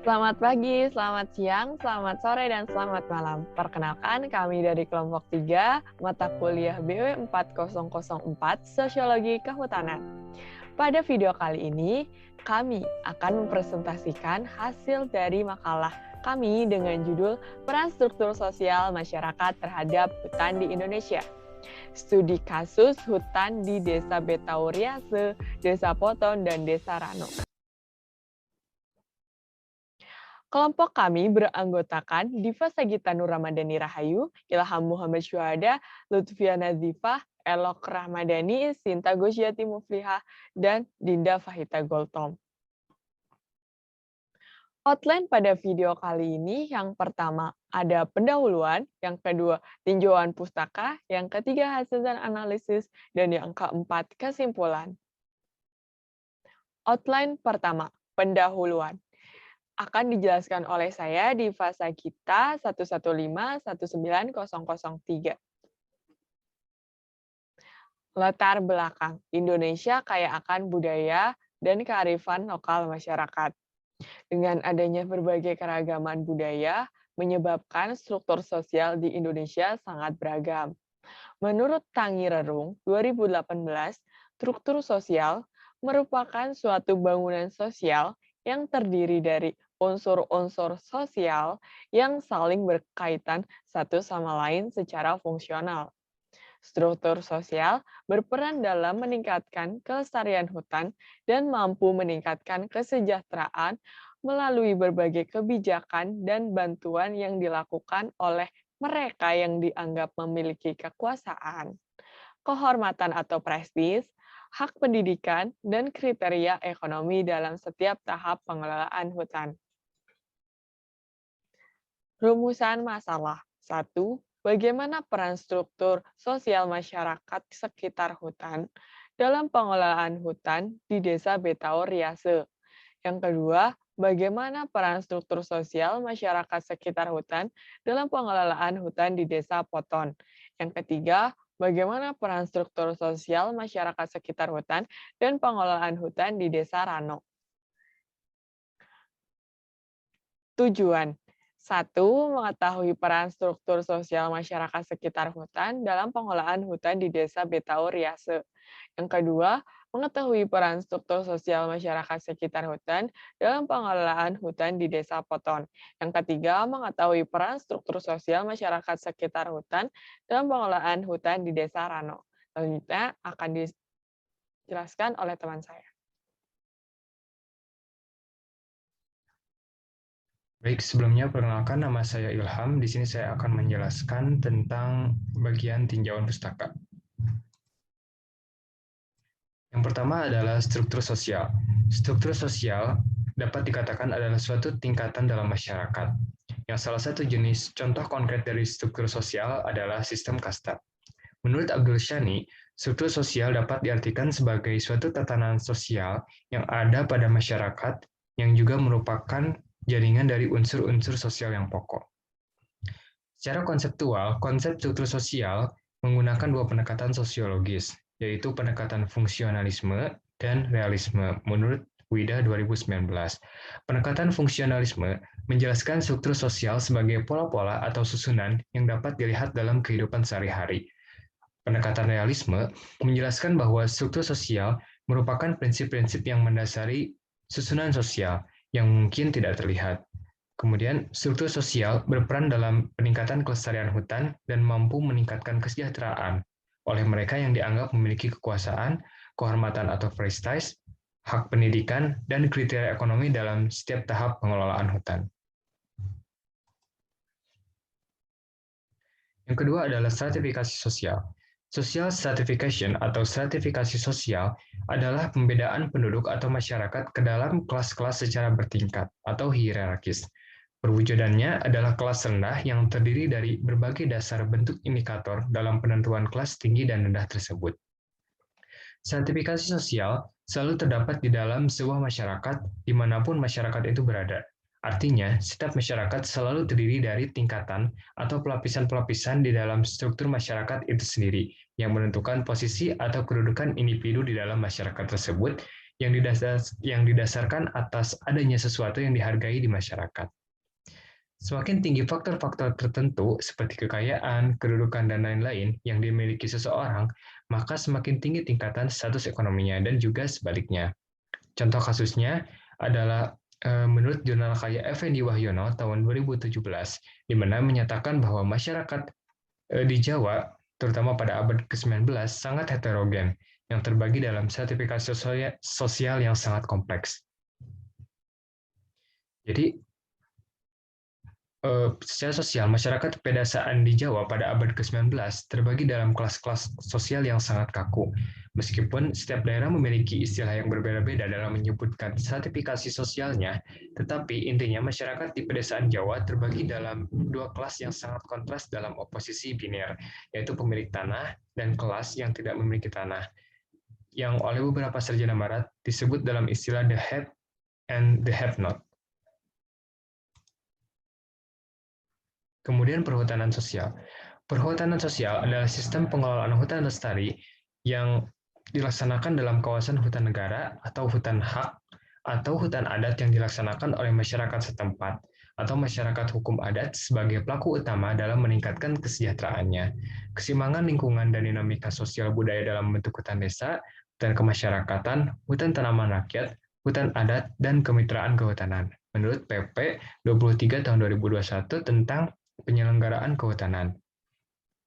Selamat pagi, selamat siang, selamat sore, dan selamat malam. Perkenalkan, kami dari kelompok 3, mata kuliah BW 4004, Sosiologi Kehutanan. Pada video kali ini, kami akan mempresentasikan hasil dari makalah kami dengan judul Peran Struktur Sosial Masyarakat Terhadap Hutan di Indonesia. Studi kasus hutan di Desa Betauriase, Desa Poton, dan Desa Rano. Kelompok kami beranggotakan Diva Sagita Nur Ramadhani Rahayu, Ilham Muhammad Syuhada, Lutfia Nazifah, Elok Rahmadani, Sinta Gosiyati Muflihah, dan Dinda Fahita Goltom. Outline pada video kali ini yang pertama ada pendahuluan, yang kedua tinjauan pustaka, yang ketiga hasil dan analisis, dan yang keempat kesimpulan. Outline pertama, pendahuluan. Akan dijelaskan oleh saya di fasa kita 115-19003. Latar belakang Indonesia kaya akan budaya dan kearifan lokal masyarakat. Dengan adanya berbagai keragaman budaya, menyebabkan struktur sosial di Indonesia sangat beragam. Menurut Tangi Rerung 2018, struktur sosial merupakan suatu bangunan sosial yang terdiri dari unsur-unsur sosial yang saling berkaitan satu sama lain secara fungsional. Struktur sosial berperan dalam meningkatkan kelestarian hutan dan mampu meningkatkan kesejahteraan melalui berbagai kebijakan dan bantuan yang dilakukan oleh mereka yang dianggap memiliki kekuasaan, kehormatan atau prestis, hak pendidikan, dan kriteria ekonomi dalam setiap tahap pengelolaan hutan. Rumusan masalah. 1. Bagaimana peran struktur sosial masyarakat sekitar hutan dalam pengelolaan hutan di Desa Betaur Riase? Yang kedua, bagaimana peran struktur sosial masyarakat sekitar hutan dalam pengelolaan hutan di Desa Poton? Yang ketiga, bagaimana peran struktur sosial masyarakat sekitar hutan dan pengelolaan hutan di Desa Rano? Tujuan. 1. Mengetahui peran struktur sosial masyarakat sekitar hutan dalam pengelolaan hutan di Desa Betaur Riase. Yang kedua, mengetahui peran struktur sosial masyarakat sekitar hutan dalam pengelolaan hutan di Desa Poton. Yang ketiga, mengetahui peran struktur sosial masyarakat sekitar hutan dalam pengelolaan hutan di Desa Rano. Selanjutnya akan dijelaskan oleh teman saya. Baik, sebelumnya perkenalkan nama saya Ilham. Di sini saya akan menjelaskan tentang bagian tinjauan pustaka. Yang pertama adalah struktur sosial. Struktur sosial dapat dikatakan adalah suatu tingkatan dalam masyarakat. Yang salah satu jenis contoh konkret dari struktur sosial adalah sistem kasta. Menurut Abdul Shani, struktur sosial dapat diartikan sebagai suatu tatanan sosial yang ada pada masyarakat yang juga merupakan jaringan dari unsur-unsur sosial yang pokok. Secara konseptual, konsep struktur sosial menggunakan dua pendekatan sosiologis, yaitu pendekatan fungsionalisme dan realisme menurut WIDA 2019. Pendekatan fungsionalisme menjelaskan struktur sosial sebagai pola-pola atau susunan yang dapat dilihat dalam kehidupan sehari-hari. Pendekatan realisme menjelaskan bahwa struktur sosial merupakan prinsip-prinsip yang mendasari susunan sosial yang mungkin tidak terlihat. Kemudian, struktur sosial berperan dalam peningkatan kelestarian hutan dan mampu meningkatkan kesejahteraan oleh mereka yang dianggap memiliki kekuasaan, kehormatan atau prestis, hak pendidikan, dan kriteria ekonomi dalam setiap tahap pengelolaan hutan. Yang kedua adalah stratifikasi sosial. Social stratification atau stratifikasi sosial adalah pembedaan penduduk atau masyarakat ke dalam kelas-kelas secara bertingkat atau hierarkis. Perwujudannya adalah kelas rendah yang terdiri dari berbagai dasar bentuk indikator dalam penentuan kelas tinggi dan rendah tersebut. Stratifikasi sosial selalu terdapat di dalam sebuah masyarakat dimanapun masyarakat itu berada. Artinya, setiap masyarakat selalu terdiri dari tingkatan atau pelapisan-pelapisan di dalam struktur masyarakat itu sendiri, yang menentukan posisi atau kedudukan individu di dalam masyarakat tersebut, yang didasarkan atas adanya sesuatu yang dihargai di masyarakat. Semakin tinggi faktor-faktor tertentu seperti kekayaan, kedudukan, dan lain-lain yang dimiliki seseorang, maka semakin tinggi tingkatan status ekonominya dan juga sebaliknya. Contoh kasusnya adalah menurut jurnal karya Effendi Wahyono tahun 2017, di mana menyatakan bahwa masyarakat di Jawa, terutama pada abad ke-19, sangat heterogen, yang terbagi dalam stratifikasi sosial yang sangat kompleks. Jadi, secara sosial, masyarakat pedesaan di Jawa pada abad ke-19 terbagi dalam kelas-kelas sosial yang sangat kaku. Meskipun setiap daerah memiliki istilah yang berbeda-beda dalam menyebutkan stratifikasi sosialnya, tetapi intinya masyarakat di pedesaan Jawa terbagi dalam dua kelas yang sangat kontras dalam oposisi biner, yaitu pemilik tanah dan kelas yang tidak memiliki tanah, yang oleh beberapa sarjana barat disebut dalam istilah the have and the have not. Kemudian perhutanan sosial. Perhutanan sosial adalah sistem pengelolaan hutan lestari yang dilaksanakan dalam kawasan hutan negara atau hutan hak atau hutan adat yang dilaksanakan oleh masyarakat setempat atau masyarakat hukum adat sebagai pelaku utama dalam meningkatkan kesejahteraannya. Keseimbangan lingkungan dan dinamika sosial budaya dalam bentuk hutan desa, hutan kemasyarakatan, hutan tanaman rakyat, hutan adat, dan kemitraan kehutanan. Menurut PP 23 tahun 2021 tentang penyelenggaraan kehutanan.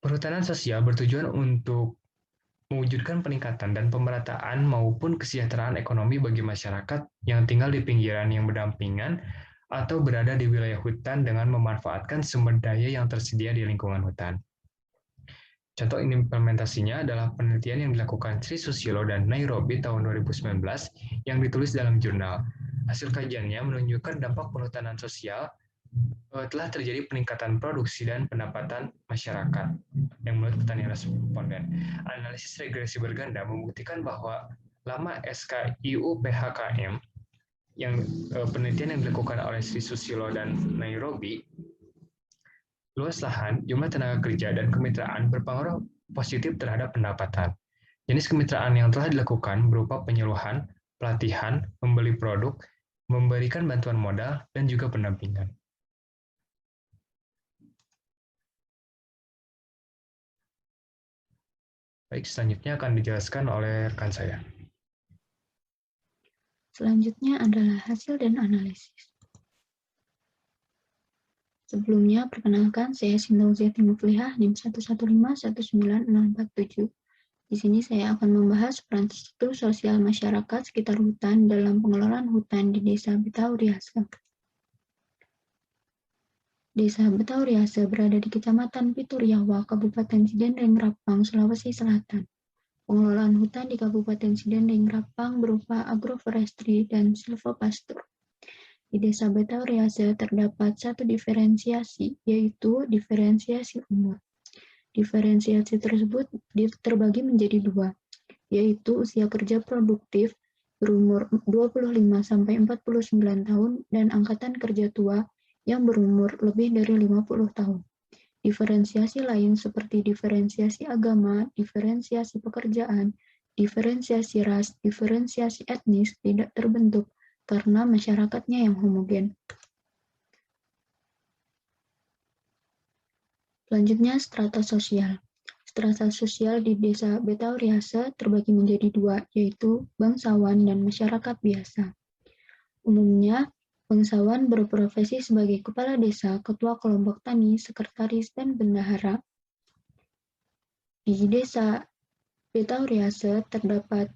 Perhutanan sosial bertujuan untuk mewujudkan peningkatan dan pemerataan maupun kesejahteraan ekonomi bagi masyarakat yang tinggal di pinggiran yang berdampingan atau berada di wilayah hutan dengan memanfaatkan sumber daya yang tersedia di lingkungan hutan. Contoh implementasinya adalah penelitian yang dilakukan Sri Susilo dan Nairobi tahun 2019 yang ditulis dalam jurnal. Hasil kajiannya menunjukkan dampak perhutanan sosial telah terjadi peningkatan produksi dan pendapatan masyarakat yang menurut petani responden. Analisis regresi berganda membuktikan bahwa lama SKIU PHKM yang penelitian yang dilakukan oleh Sri Susilo dan Nairobi, luas lahan, jumlah tenaga kerja, dan kemitraan berpengaruh positif terhadap pendapatan. Jenis kemitraan yang telah dilakukan berupa penyuluhan, pelatihan, membeli produk, memberikan bantuan modal, dan juga pendampingan. Baik, selanjutnya akan dijelaskan oleh rekan saya. Selanjutnya adalah hasil dan analisis. Sebelumnya, perkenalkan saya Sintauziah Timufliha, NIM 1151947. Di sini saya akan membahas peran struktur sosial masyarakat sekitar hutan dalam pengelolaan hutan di Desa Betauriase. Desa Betauriase berada di Kecamatan Pituriawa, Kabupaten Sidendeng, Rapang, Sulawesi Selatan. Pengelolaan hutan di Kabupaten Sidendeng, Rapang berupa agroforestry dan silvopastur. Di Desa Betauriase terdapat satu diferensiasi, yaitu diferensiasi umur. Diferensiasi tersebut terbagi menjadi dua, yaitu usia kerja produktif berumur 25-49 tahun dan angkatan kerja tua yang berumur lebih dari 50 tahun. Diferensiasi lain seperti diferensiasi agama, diferensiasi pekerjaan, diferensiasi ras, diferensiasi etnis tidak terbentuk karena masyarakatnya yang homogen. Selanjutnya, strata sosial. Strata sosial di Desa Betauriase terbagi menjadi dua, yaitu bangsawan dan masyarakat biasa. Umumnya, bangsawan berprofesi sebagai kepala desa, ketua kelompok tani, sekretaris, dan bendahara. Di Desa Betauriase terdapat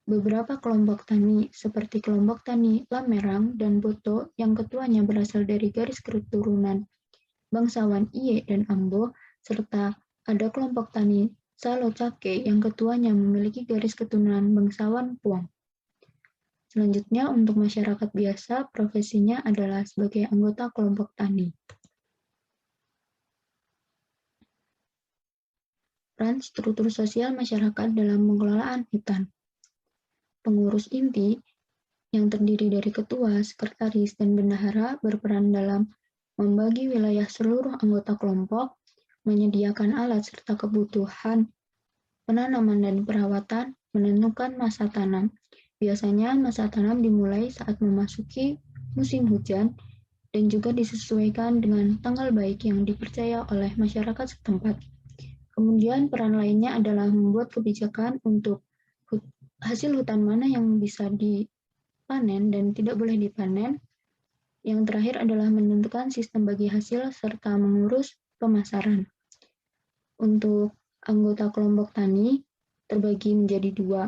beberapa kelompok tani, seperti kelompok tani Lamerang dan Boto yang ketuanya berasal dari garis keturunan bangsawan Iye dan Ambo, serta ada kelompok tani Salocake yang ketuanya memiliki garis keturunan bangsawan Puang. Selanjutnya, untuk masyarakat biasa, profesinya adalah sebagai anggota kelompok tani. Peran struktur sosial masyarakat dalam pengelolaan hutan. Pengurus inti yang terdiri dari ketua, sekretaris, dan bendahara berperan dalam membagi wilayah seluruh anggota kelompok, menyediakan alat serta kebutuhan penanaman dan perawatan, menentukan masa tanam, Biasanya masa tanam dimulai saat memasuki musim hujan dan juga disesuaikan dengan tanggal baik yang dipercaya oleh masyarakat setempat. Kemudian peran lainnya adalah membuat kebijakan untuk hasil hutan mana yang bisa dipanen dan tidak boleh dipanen. Yang terakhir adalah menentukan sistem bagi hasil serta mengurus pemasaran. Untuk anggota kelompok tani terbagi menjadi dua.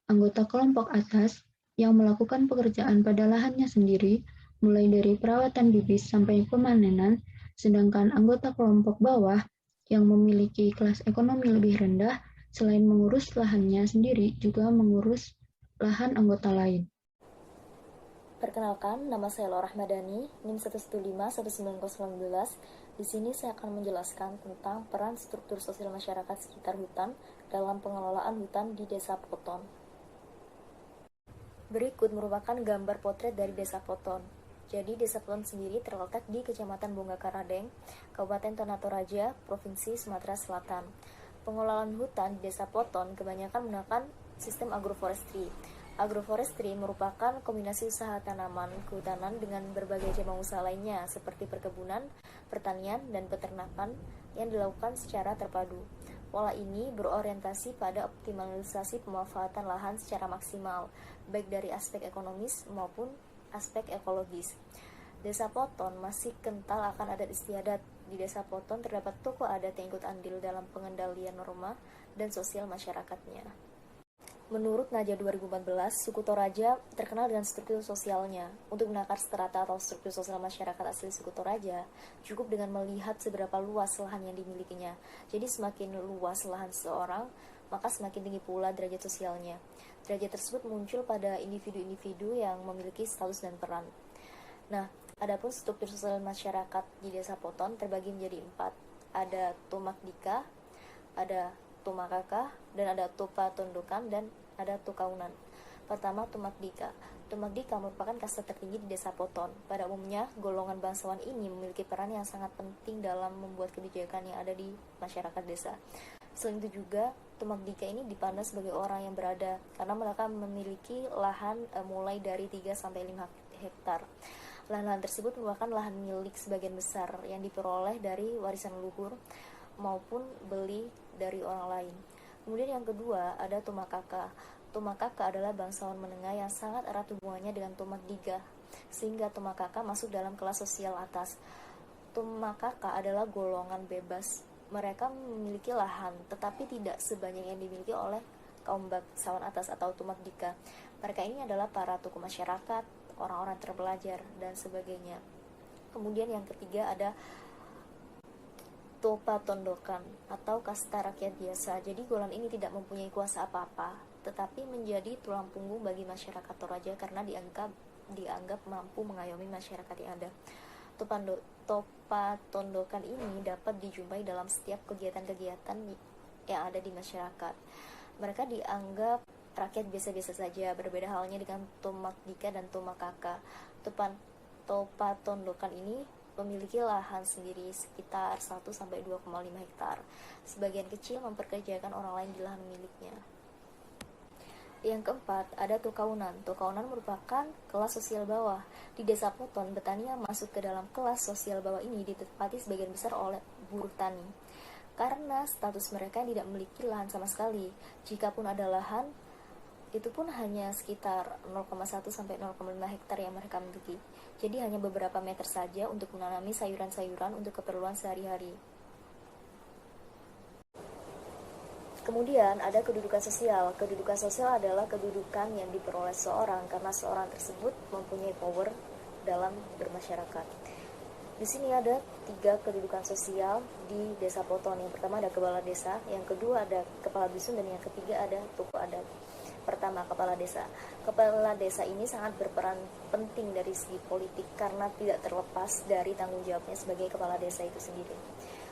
Anggota kelompok atas yang melakukan pekerjaan pada lahannya sendiri, mulai dari perawatan bibit sampai pemanenan, sedangkan anggota kelompok bawah yang memiliki kelas ekonomi lebih rendah, selain mengurus lahannya sendiri, juga mengurus lahan anggota lain. Perkenalkan, nama saya Laura Ahmadani, NIM 115-19019. Di sini saya akan menjelaskan tentang peran struktur sosial masyarakat sekitar hutan dalam pengelolaan hutan di Desa Poton. Berikut merupakan gambar potret dari Desa Poton. Jadi Desa Poton sendiri terletak di Kecamatan Bongga-Karadeng, Kabupaten Ternate Toraja, Provinsi Sumatera Selatan. Pengelolaan hutan di Desa Poton kebanyakan menggunakan sistem agroforestry. Agroforestry merupakan kombinasi usaha tanaman kehutanan dengan berbagai cabang usaha lainnya seperti perkebunan, pertanian, dan peternakan yang dilakukan secara terpadu. Pola ini berorientasi pada optimalisasi pemanfaatan lahan secara maksimal, baik dari aspek ekonomis maupun aspek ekologis. Desa Poton masih kental akan adat istiadat. Di Desa Poton terdapat tokoh adat yang ikut andil dalam pengendalian norma dan sosial masyarakatnya. Menurut Naja 2014, suku Toraja terkenal dengan struktur sosialnya. Untuk menakar strata atau struktur sosial masyarakat asli suku Toraja, cukup dengan melihat seberapa luas lahan yang dimilikinya. Jadi semakin luas lahan seseorang, maka semakin tinggi pula derajat sosialnya. Derajat tersebut muncul pada individu-individu yang memiliki status dan peran. Nah, adapun struktur sosial masyarakat di Desa Poton terbagi menjadi 4. Ada Tumak Dika, ada Tumakaka, dan ada Tupa Tondokan, dan ada Tukaunan. Pertama, Tumak Dika. Tumak Dika merupakan kasta tertinggi di Desa Poton. Pada umumnya, golongan bangsawan ini memiliki peran yang sangat penting dalam membuat kebijakan yang ada di masyarakat desa. Selain itu juga, Tumak Dika ini dipandang sebagai orang yang berada karena mereka memiliki lahan mulai dari 3-5 hektar. Lahan-lahan tersebut merupakan lahan milik sebagian besar yang diperoleh dari warisan leluhur maupun beli dari orang lain. Kemudian yang kedua ada Tumakaka. Tumakaka adalah bangsawan menengah yang sangat erat hubungannya dengan Tumak Dika, sehingga Tumakaka masuk dalam kelas sosial atas. Tumakaka adalah golongan bebas. Mereka memiliki lahan, tetapi tidak sebanyak yang dimiliki oleh kaum bangsawan atas atau Tumak Dika. Mereka ini adalah para tokoh masyarakat, orang-orang terpelajar, dan sebagainya. Kemudian yang ketiga ada Topa Tondokan atau kasta rakyat biasa. Jadi golongan ini tidak mempunyai kuasa apa-apa, tetapi menjadi tulang punggung bagi masyarakat Toraja karena dianggap mampu mengayomi masyarakat yang ada. Topa Tondokan ini dapat dijumpai dalam setiap kegiatan-kegiatan yang ada di masyarakat. Mereka dianggap rakyat biasa-biasa saja, berbeda halnya dengan Tumak Dika dan Tumakaka. Topa Tondokan ini memiliki lahan sendiri sekitar 1-2,5 hektar. Sebagian kecil memperkerjakan orang lain di lahan miliknya. Yang keempat, ada Tukaunan. Tukaunan merupakan kelas sosial bawah. Di Desa Poton, petani yang masuk ke dalam kelas sosial bawah ini ditempati sebagian besar oleh buruh tani. Karena status mereka tidak memiliki lahan sama sekali. Jikapun ada lahan, itu pun hanya sekitar 0,1-0,5 hektar yang mereka miliki. Jadi hanya beberapa meter saja untuk menanami sayuran-sayuran untuk keperluan sehari-hari. Kemudian ada kedudukan sosial. Kedudukan sosial adalah kedudukan yang diperoleh seorang karena seorang tersebut mempunyai power dalam bermasyarakat. Di sini ada 3 kedudukan sosial di Desa Poton. Yang pertama ada kepala desa, yang kedua ada kepala dusun, dan yang ketiga ada tokoh adat. Pertama, kepala desa. Kepala desa ini sangat berperan penting dari segi politik karena tidak terlepas dari tanggung jawabnya sebagai kepala desa itu sendiri.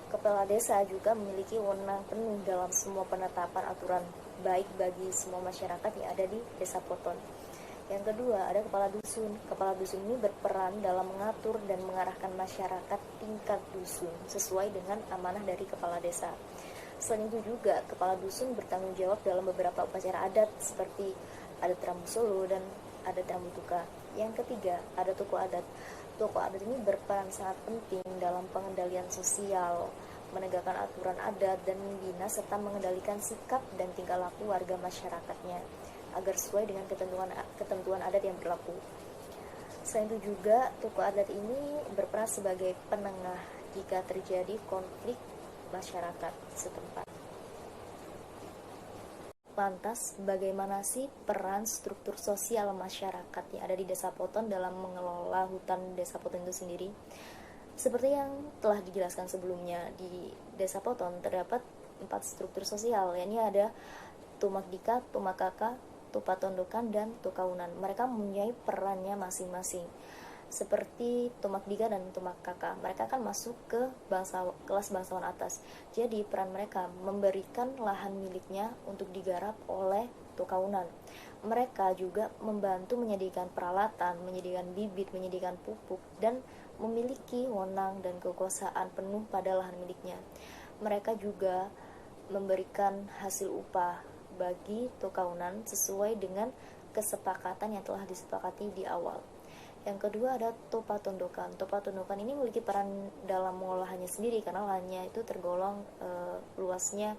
Kepala desa juga memiliki wewenang penuh dalam semua penetapan aturan baik bagi semua masyarakat yang ada di Desa Poton. Yang kedua, ada kepala dusun. Kepala dusun ini berperan dalam mengatur dan mengarahkan masyarakat tingkat dusun sesuai dengan amanah dari kepala desa. Selain itu juga, kepala dusun bertanggung jawab dalam beberapa upacara adat seperti ada Terambu Solo, dan ada Terambu Tuka. Yang ketiga, ada tokoh adat. Tokoh adat ini berperan sangat penting dalam pengendalian sosial, menegakkan aturan adat, dan membina serta mengendalikan sikap dan tingkah laku warga masyarakatnya agar sesuai dengan ketentuan adat yang berlaku. Selain itu juga, tokoh adat ini berperan sebagai penengah jika terjadi konflik masyarakat setempat. Lantas, bagaimana sih peran struktur sosial masyarakat yang ada di Desa Poton dalam mengelola hutan Desa Poton itu sendiri? Seperti yang telah dijelaskan sebelumnya, di Desa Poton terdapat 4 struktur sosial, yakni ada Tumakdika, Tumakaka, Tupatondokan, dan Tukaunan. Mereka mempunyai perannya masing-masing. Seperti Tumakdika dan Tumakaka, mereka akan masuk ke kelas bangsawan atas. Jadi peran mereka memberikan lahan miliknya untuk digarap oleh Tukaunan. Mereka juga membantu menyediakan peralatan, menyediakan bibit, menyediakan pupuk, dan memiliki wewenang dan kekuasaan penuh pada lahan miliknya. Mereka juga memberikan hasil upah bagi Tukaunan sesuai dengan kesepakatan yang telah disepakati di awal. Yang kedua ada Tupatondokan. Tupatondokan ini memiliki peran dalam mengolah lahannya sendiri karena lahannya itu tergolong luasnya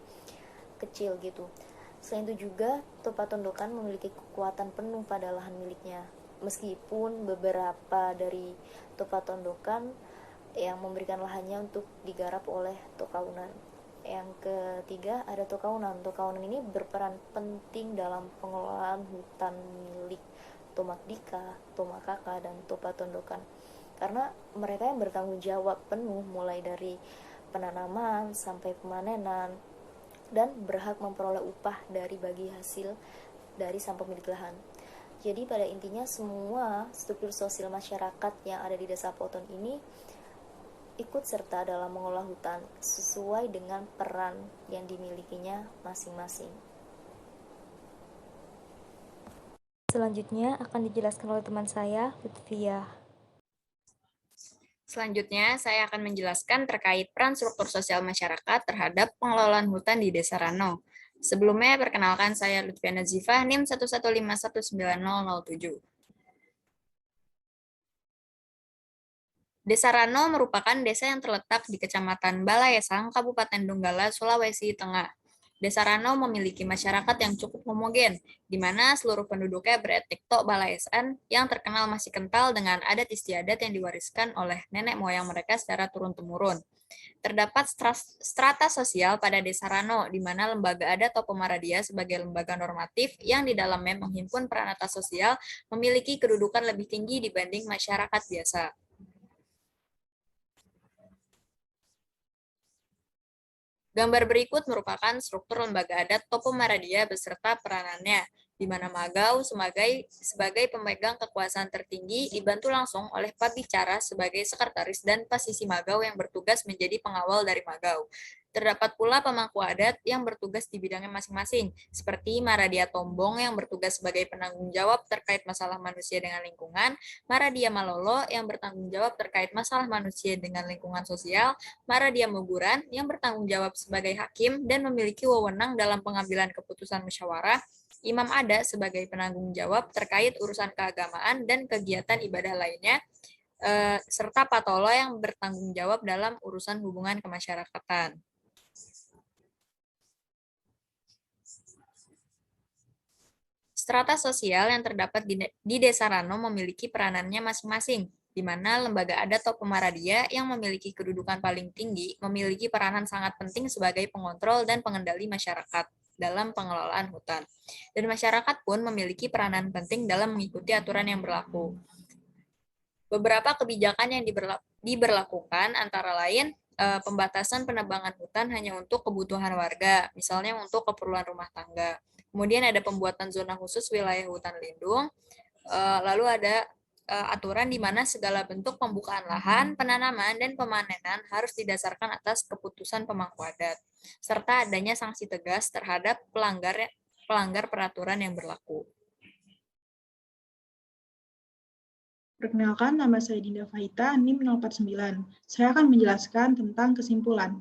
kecil gitu. Selain itu juga Tupatondokan memiliki kekuatan penuh pada lahan miliknya. Meskipun beberapa dari Tupatondokan yang memberikan lahannya untuk digarap oleh Tukaunan. Yang ketiga ada Tukaunan. Tukaunan ini berperan penting dalam pengelolaan hutan milik Tumakdika, Tumakaka, dan Tupatondokan. Karena mereka yang bertanggung jawab penuh mulai dari penanaman sampai pemanenan dan berhak memperoleh upah dari bagi hasil dari sang pemilik lahan. Jadi pada intinya semua struktur sosial masyarakat yang ada di Desa Poton ini ikut serta dalam mengolah hutan sesuai dengan peran yang dimilikinya masing-masing. Selanjutnya akan dijelaskan oleh teman saya, Lutfia. Selanjutnya, saya akan menjelaskan terkait peran struktur sosial masyarakat terhadap pengelolaan hutan di Desa Rano. Sebelumnya, perkenalkan saya Lutfia Nazifah, NIM 1151907. Desa Rano merupakan desa yang terletak di Kecamatan Balaesang, Kabupaten Donggala, Sulawesi Tengah. Desa Rano memiliki masyarakat yang cukup homogen, di mana seluruh penduduknya beretnik Tok Balaesan yang terkenal masih kental dengan adat istiadat yang diwariskan oleh nenek moyang mereka secara turun-temurun. Terdapat strata sosial pada Desa Rano, di mana lembaga adat atau Pemaradia sebagai lembaga normatif yang di dalamnya menghimpun peran atas sosial memiliki kedudukan lebih tinggi dibanding masyarakat biasa. Gambar berikut merupakan struktur lembaga adat Topo Maradia beserta peranannya, di mana Magau sebagai pemegang kekuasaan tertinggi dibantu langsung oleh Pabicara sebagai sekretaris dan Pasisi Magau yang bertugas menjadi pengawal dari Magau. Terdapat pula pemangku adat yang bertugas di bidangnya masing-masing, seperti Maradia Tombong yang bertugas sebagai penanggung jawab terkait masalah manusia dengan lingkungan, Maradia Malolo yang bertanggung jawab terkait masalah manusia dengan lingkungan sosial, Maradia Muguran yang bertanggung jawab sebagai hakim dan memiliki wewenang dalam pengambilan keputusan musyawarah, Imam Adat sebagai penanggung jawab terkait urusan keagamaan dan kegiatan ibadah lainnya, serta Patolo yang bertanggung jawab dalam urusan hubungan kemasyarakatan. Strata sosial yang terdapat di Desa Rano memiliki peranannya masing-masing, di mana lembaga adat atau Pemaradia yang memiliki kedudukan paling tinggi memiliki peranan sangat penting sebagai pengontrol dan pengendali masyarakat dalam pengelolaan hutan. Dan masyarakat pun memiliki peranan penting dalam mengikuti aturan yang berlaku. Beberapa kebijakan yang diberlakukan antara lain pembatasan penebangan hutan hanya untuk kebutuhan warga, misalnya untuk keperluan rumah tangga. Kemudian ada pembuatan zona khusus wilayah hutan lindung, lalu ada aturan di mana segala bentuk pembukaan lahan, penanaman, dan pemanenan harus didasarkan atas keputusan pemangku adat, serta adanya sanksi tegas terhadap pelanggar peraturan yang berlaku. Perkenalkan, nama saya Dinda Fahita, NIM 049. Saya akan menjelaskan tentang kesimpulan.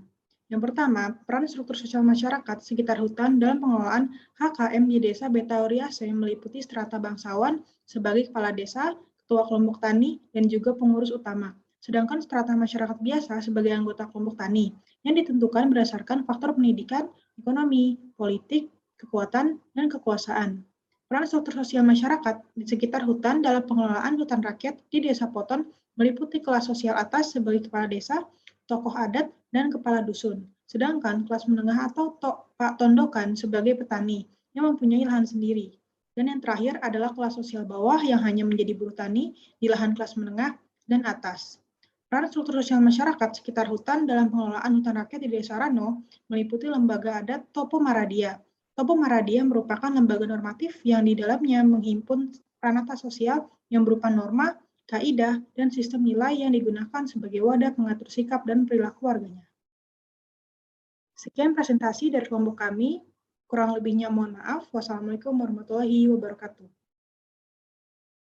Yang pertama, peran struktur sosial masyarakat sekitar hutan dalam pengelolaan HKM di Desa Betauriase meliputi strata bangsawan sebagai kepala desa, ketua kelompok tani, dan juga pengurus utama. Sedangkan strata masyarakat biasa sebagai anggota kelompok tani, yang ditentukan berdasarkan faktor pendidikan, ekonomi, politik, kekuatan, dan kekuasaan. Peran struktur sosial masyarakat di sekitar hutan dalam pengelolaan hutan rakyat di Desa Poton meliputi kelas sosial atas sebagai kepala desa, tokoh adat, dan kepala dusun. Sedangkan kelas menengah atau pak tondokan sebagai petani yang mempunyai lahan sendiri. Dan yang terakhir adalah kelas sosial bawah yang hanya menjadi buruh tani di lahan kelas menengah dan atas. Peran struktur sosial masyarakat sekitar hutan dalam pengelolaan hutan rakyat di Desa Rano meliputi lembaga adat Topo Maradia. Topo Maradia merupakan lembaga normatif yang di dalamnya menghimpun pranata sosial yang berupa norma, kaidah, dan sistem nilai yang digunakan sebagai wadah pengatur sikap dan perilaku warganya. Sekian presentasi dari kelompok kami. Kurang lebihnya mohon maaf. Wassalamualaikum warahmatullahi wabarakatuh.